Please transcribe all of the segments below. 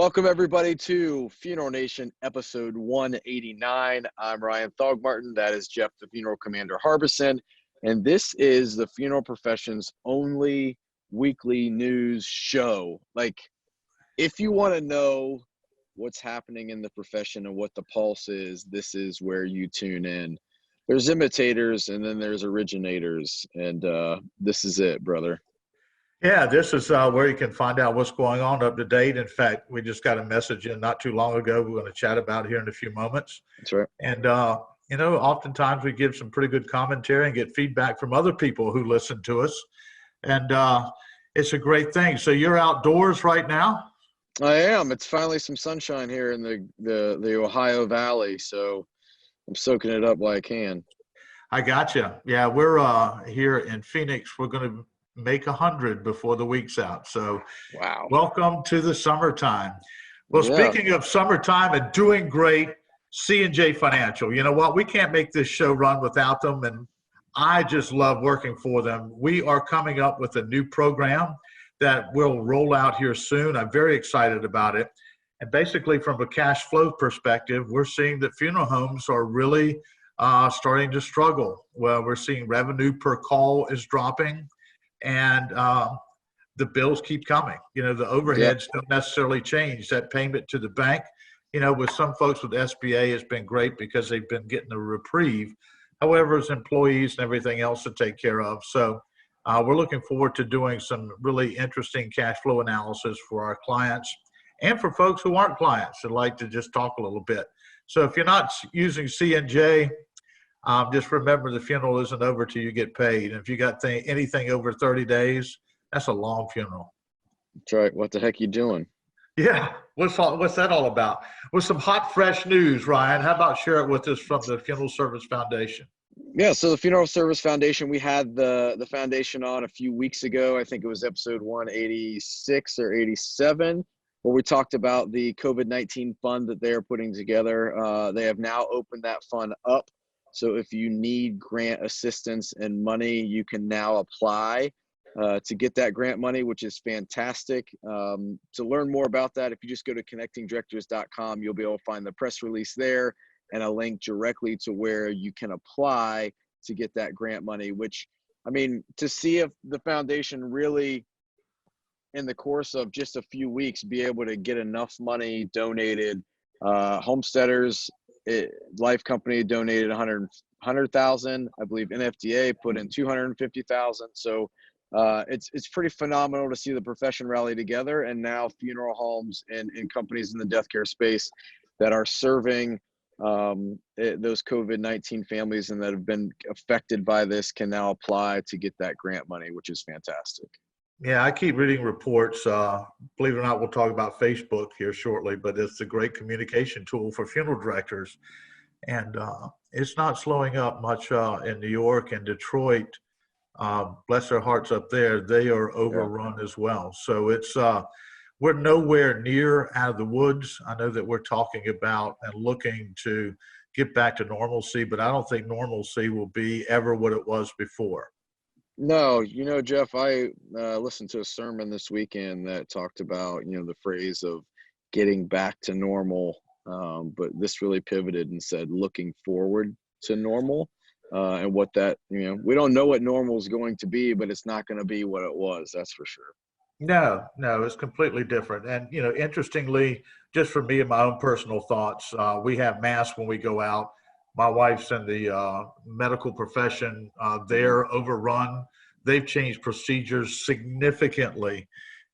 Welcome everybody to Funeral Nation episode 189. I'm Ryan Thogmartin. That is Jeff, the Funeral Commander Harbison. And this is the funeral profession's only weekly news show. Like, if you want to know what's happening in the profession and what the pulse is, this is where you tune in. There's imitators and then there's originators. And this is it, brother. Yeah, this is where you can find out what's going on up to date. In fact, we just got a message in not too long ago we're going to chat about here in a few moments. That's right. And, oftentimes we give some pretty good commentary and get feedback from other people who listen to us. And it's a great thing. So you're outdoors right now? I am. It's finally some sunshine here in the Ohio Valley. So I'm soaking it up while I can. I gotcha. Yeah, we're here in Phoenix. We're going to make 100 before the week's out. So wow. Welcome to the summertime. Well, Yeah. Speaking of summertime and doing great, C&J Financial, you know what? We can't make this show run without them. And I just love working for them. We are coming up with a new program that will roll out here soon. I'm very excited about it. And basically from a cash flow perspective, we're seeing that funeral homes are really starting to struggle. Well, we're seeing revenue per call is dropping. And the bills keep coming. You know, the overheads don't necessarily change. That payment to the bank, you know, with some folks with SBA has been great because they've been getting a reprieve. However, as employees and everything else to take care of. So we're looking forward to doing some really interesting cash flow analysis for our clients and for folks who aren't clients and like to just talk a little bit. So if you're not using C&J, just remember the funeral isn't over till you get paid. And if you got anything over 30 days, that's a long funeral. That's right. What the heck you doing? Yeah. What's that all about? With some hot, fresh news, Ryan, how about share it with us from the Funeral Service Foundation? Yeah, so the Funeral Service Foundation, we had the foundation on a few weeks ago. I think it was episode 186 or 87, where we talked about the COVID-19 fund that they're putting together. They have now opened that fund up. So if you need grant assistance and money, you can now apply to get that grant money, which is fantastic. To learn more about that, if you just go to connectingdirectors.com, you'll be able to find the press release there and a link directly to where you can apply to get that grant money, which, I mean, to see if the foundation really, in the course of just a few weeks, be able to get enough money donated. Homesteaders, Life Company donated 100,000. I believe NFDA put in 250,000. So it's pretty phenomenal to see the profession rally together, and now funeral homes and companies in the death care space that are serving those COVID-19 families and that have been affected by this can now apply to get that grant money, which is fantastic. Yeah, I keep reading reports. Believe it or not, we'll talk about Facebook here shortly, but it's a great communication tool for funeral directors. And it's not slowing up much in New York and Detroit. Bless their hearts up there. They are overrun as well. So it's we're nowhere near out of the woods. I know that we're talking about and looking to get back to normalcy, but I don't think normalcy will be ever what it was before. No, you know, Jeff, I listened to a sermon this weekend that talked about, you know, the phrase of getting back to normal. But this really pivoted and said, looking forward to normal and what that, you know, we don't know what normal is going to be, but it's not going to be what it was. That's for sure. No, it's completely different. And, you know, interestingly, just for me and my own personal thoughts, we have masks when we go out. My wife's in the medical profession. They're overrun. They've changed procedures significantly.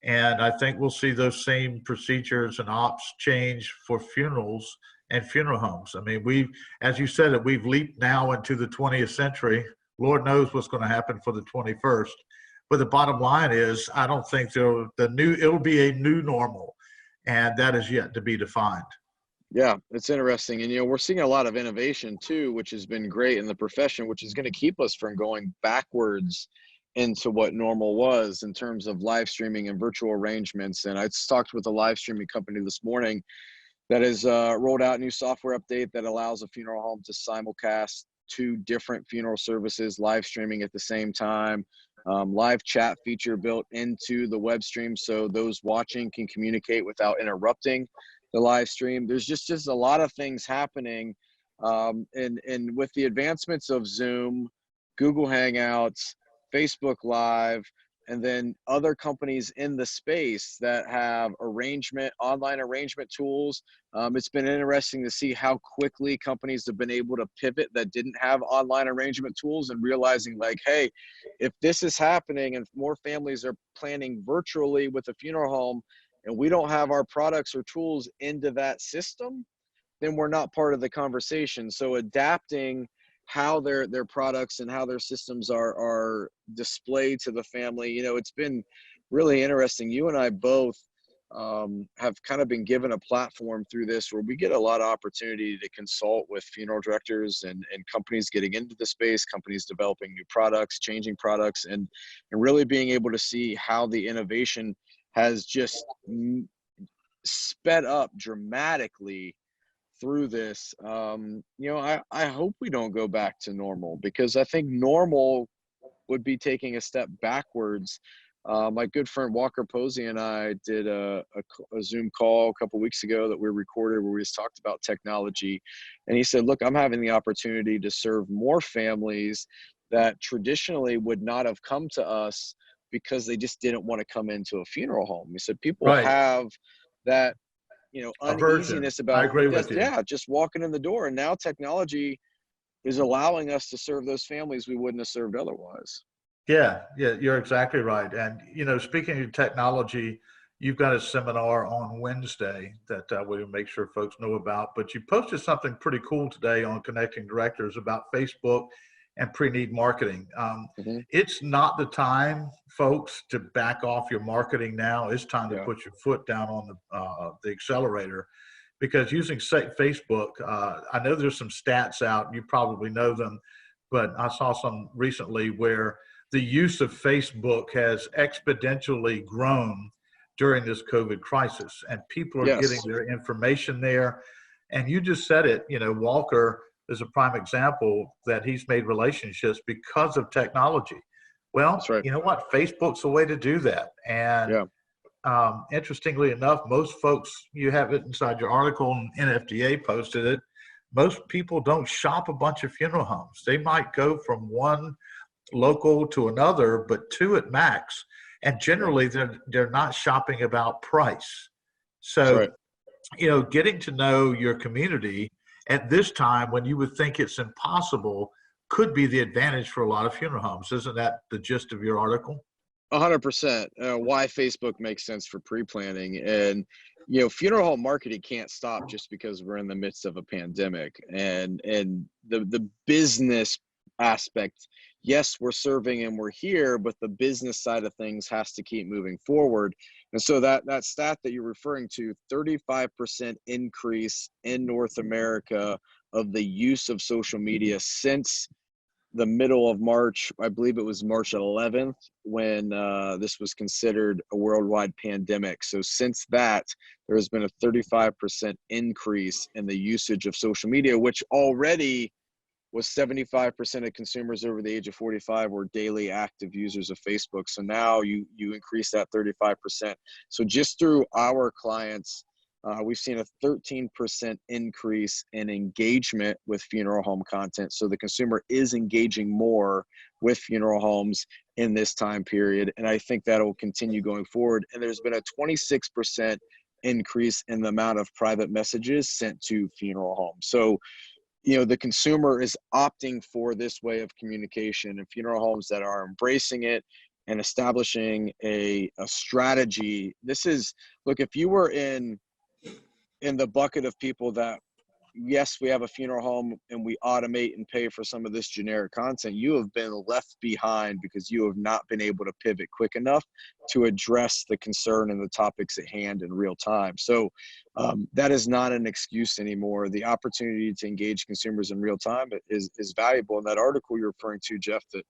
And I think we'll see those same procedures and ops change for funerals and funeral homes. I mean, as you said, we've leaped now into the 20th century. Lord knows what's going to happen for the 21st. But the bottom line is, I don't think it'll be a new normal, and that is yet to be defined. Yeah, it's interesting. And, you know, we're seeing a lot of innovation too, which has been great in the profession, which is going to keep us from going backwards into what normal was in terms of live streaming and virtual arrangements. And I just talked with a live streaming company this morning that has rolled out a new software update that allows a funeral home to simulcast two different funeral services live streaming at the same time. live chat feature built into the web stream so those watching can communicate without interrupting the live stream. There's just a lot of things happening. And with the advancements of Zoom, Google Hangouts, Facebook Live, and then other companies in the space that have online arrangement tools. It's been interesting to see how quickly companies have been able to pivot that didn't have online arrangement tools and realizing like, hey, if this is happening and more families are planning virtually with a funeral home and we don't have our products or tools into that system, then we're not part of the conversation. So adapting how their products and how their systems are displayed to the family, it's been really interesting. You and I both have kind of been given a platform through this where we get a lot of opportunity to consult with funeral directors and companies getting into the space, companies developing new products, changing products, and really being able to see how the innovation has just sped up dramatically through this. I hope we don't go back to normal, because I think normal would be taking a step backwards. My good friend Walker Posey and I did a Zoom call a couple weeks ago that we recorded where we just talked about technology. And he said, look, I'm having the opportunity to serve more families that traditionally would not have come to us because they just didn't want to come into a funeral home. He said people Right. have that Aversion. uneasiness I about agree with you. just walking in the door. And now technology is allowing us to serve those families we wouldn't have served otherwise. Yeah, you're exactly right. And, speaking of technology, you've got a seminar on Wednesday that we'll make sure folks know about. But you posted something pretty cool today on Connecting Directors about Facebook and pre-need marketing. Mm-hmm. It's not the time, folks, to back off your marketing now. It's time to Yeah. put your foot down on the accelerator, because using Facebook, I know there's some stats out, you probably know them, but I saw some recently where the use of Facebook has exponentially grown during this COVID crisis, and people are getting Yes. their information there. And you just said it, Walker is a prime example that he's made relationships because of technology. Well, That's right. you know what? Facebook's a way to do that. And Yeah. interestingly enough, most folks, you have it inside your article, and NFDA posted it, most people don't shop a bunch of funeral homes. They might go from one local to another, but two at max. And generally they're not shopping about price. That's So, right. getting to know your community at this time when you would think it's impossible could be the advantage for a lot of funeral homes. Isn't that the gist of your article? 100%. Why Facebook makes sense for pre-planning. And funeral home marketing can't stop just because we're in the midst of a pandemic. And the business aspect, yes, we're serving and we're here, but the business side of things has to keep moving forward. And so that stat that you're referring to, 35% increase in North America of the use of social media since the middle of March. I believe it was March 11th when this was considered a worldwide pandemic. So since that, there has been a 35% increase in the usage of social media, which already was 75% of consumers over the age of 45 were daily active users of Facebook. So now you increase that 35%. So just through our clients, we've seen a 13% increase in engagement with funeral home content. So the consumer is engaging more with funeral homes in this time period. And I think that will continue going forward. And there's been a 26% increase in the amount of private messages sent to funeral homes. So the consumer is opting for this way of communication, and funeral homes that are embracing it and establishing a strategy. Look, if you were in the bucket of people that, yes, we have a funeral home and we automate and pay for some of this generic content, you have been left behind because you have not been able to pivot quick enough to address the concern and the topics at hand in real time. So that is not an excuse anymore. The opportunity to engage consumers in real time is valuable. And that article you're referring to, Jeff, that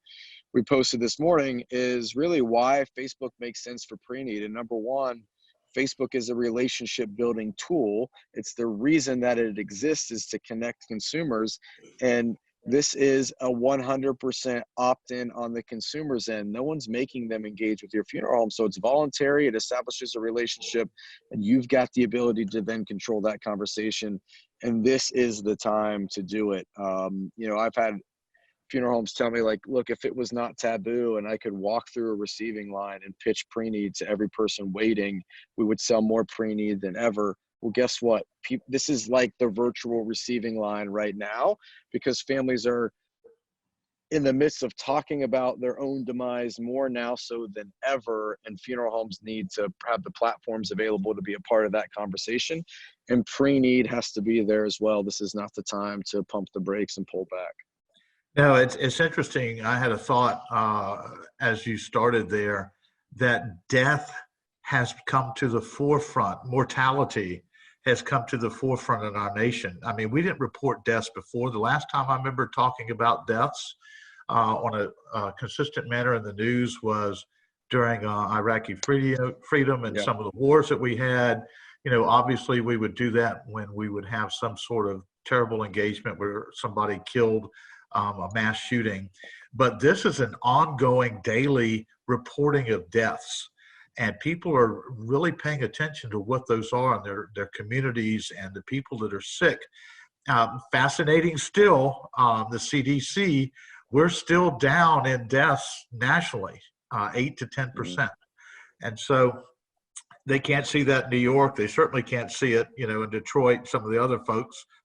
we posted this morning is really why Facebook makes sense for pre-need. And number one, Facebook is a relationship building tool. It's the reason that it exists is to connect consumers. And This is a 100% opt-in on the consumer's end. No one's making them engage with your funeral home. So it's voluntary, it establishes a relationship, and you've got the ability to then control that conversation. And this is the time to do it. I've had funeral homes tell me, like, look, if it was not taboo and I could walk through a receiving line and pitch pre-need to every person waiting, we would sell more pre-need than ever. Well, guess what? This is like the virtual receiving line right now, because families are in the midst of talking about their own demise more now so than ever, and funeral homes need to have the platforms available to be a part of that conversation, and pre-need has to be there as well. This is not the time to pump the brakes and pull back. No, it's interesting. I had a thought as you started there that death has come to the forefront. Mortality has come to the forefront in our nation. I mean, we didn't report deaths before. The last time I remember talking about deaths on a consistent manner in the news was during Iraqi freedom and some of the wars that we had. Obviously we would do that when we would have some sort of terrible engagement where somebody killed a mass shooting. But this is an ongoing daily reporting of deaths. And people are really paying attention to what those are in their communities and the people that are sick. Fascinating still, the CDC, we're still down in deaths nationally, 8 to 10%. And so they can't see that in New York. They certainly can't see it, in Detroit, some of the other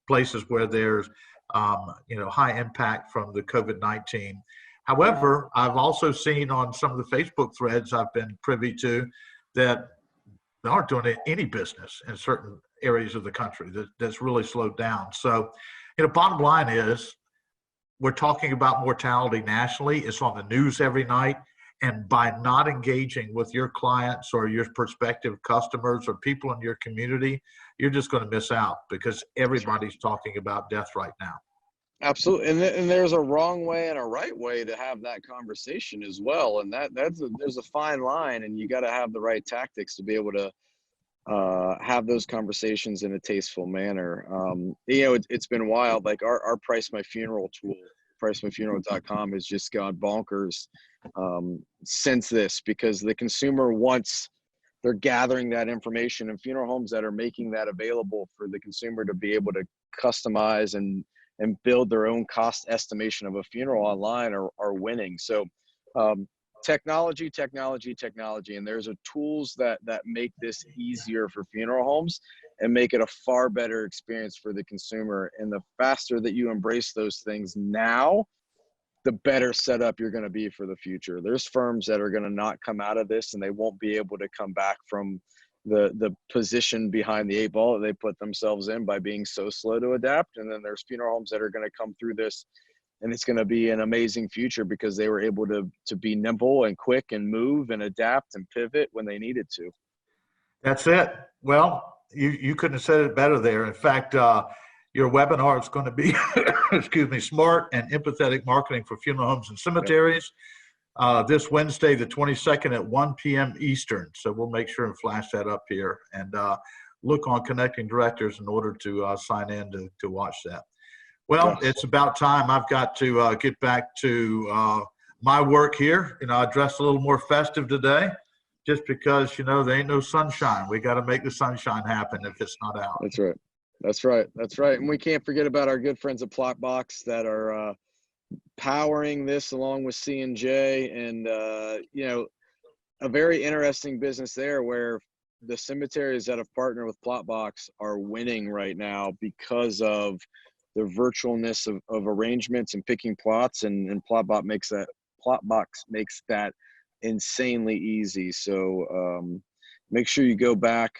places where there's, high impact from the COVID-19. However, I've also seen on some of the Facebook threads I've been privy to that they aren't doing any business in certain areas of the country. That's really slowed down. So, bottom line is we're talking about mortality nationally. It's on the news every night. And by not engaging with your clients or your prospective customers or people in your community, you're just going to miss out because everybody's talking about death right now. Absolutely. And there's a wrong way and a right way to have that conversation as well. And there's a fine line, and you got to have the right tactics to be able to have those conversations in a tasteful manner. It's been wild. Like our Price My Funeral tool, pricemyfuneral.com, has just gone bonkers since this, because the consumer they're gathering that information, and funeral homes that are making that available for the consumer to be able to customize and build their own cost estimation of a funeral online are winning. So technology, and there's tools that make this easier for funeral homes and make it a far better experience for the consumer. And the faster that you embrace those things now, the better setup you're going to be for the future. There's firms that are going to not come out of this, and they won't be able to come back from the position behind the 8 ball that they put themselves in by being so slow to adapt. And then there's funeral homes that are going to come through this, and it's going to be an amazing future because they were able to be nimble and quick and move and adapt and pivot when they needed to. That's it. Well, you couldn't have said it better there. In fact, your webinar is going to be, smart and empathetic marketing for funeral homes and cemeteries. This Wednesday, the 22nd at 1 p.m. Eastern. So we'll make sure and flash that up here, and look on Connecting Directors in order to sign in to watch that. Well, It's about time. I've got to get back to my work here. I dressed a little more festive today just because, there ain't no sunshine. We got to make the sunshine happen if it's not out. That's right. And we can't forget about our good friends at Plotbox that are powering this along with C&J, and a very interesting business there where the cemeteries that have partnered with Plotbox are winning right now because of the virtualness of arrangements and picking plots, and Plotbox makes that insanely easy. So make sure you go back.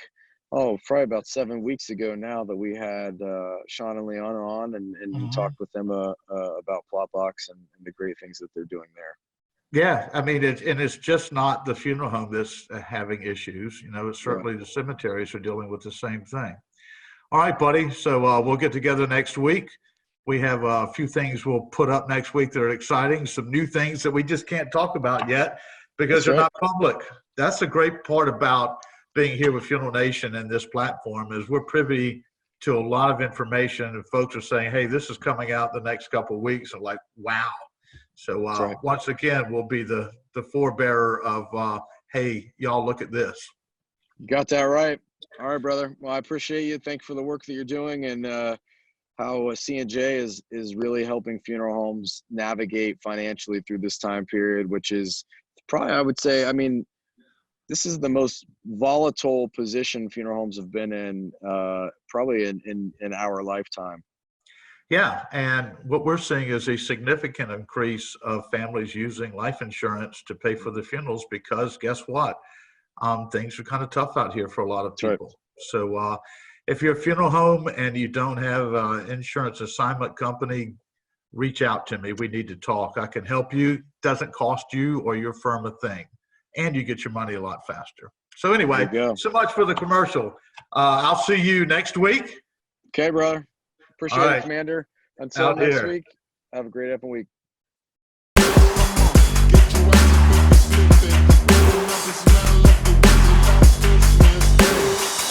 Probably about 7 weeks ago now that we had Sean and Leon on, and you talked with them about Plotbox and the great things that they're doing there. Yeah, I mean, it's just not the funeral home that's having issues. It's certainly the cemeteries are dealing with the same thing. All right, buddy. So we'll get together next week. We have a few things we'll put up next week that are exciting, some new things that we just can't talk about yet because they're not public. That's the great part about being here with Funeral Nation and this platform is we're privy to a lot of information, and folks are saying, hey, this is coming out the next couple of weeks. And like, wow. So right. once again, we'll be the forebearer of, hey, y'all look at this. You got that right. All right, brother. Well, I appreciate you. Thank you for the work that you're doing, and how C&J is really helping funeral homes navigate financially through this time period, which is probably, I would say, I mean, this is the most volatile position funeral homes have been in probably in our lifetime. Yeah, and what we're seeing is a significant increase of families using life insurance to pay for the funerals because guess what? Things are kind of tough out here for a lot of That's right. people. So if you're a funeral home and you don't have an insurance assignment company, reach out to me. We need to talk. I can help you. Doesn't cost you or your firm a thing. And you get your money a lot faster. So anyway, There you go. so much for the commercial. I'll see you next week. Okay, brother. Appreciate All it, right. Commander. Until Out next here. week, have a great week.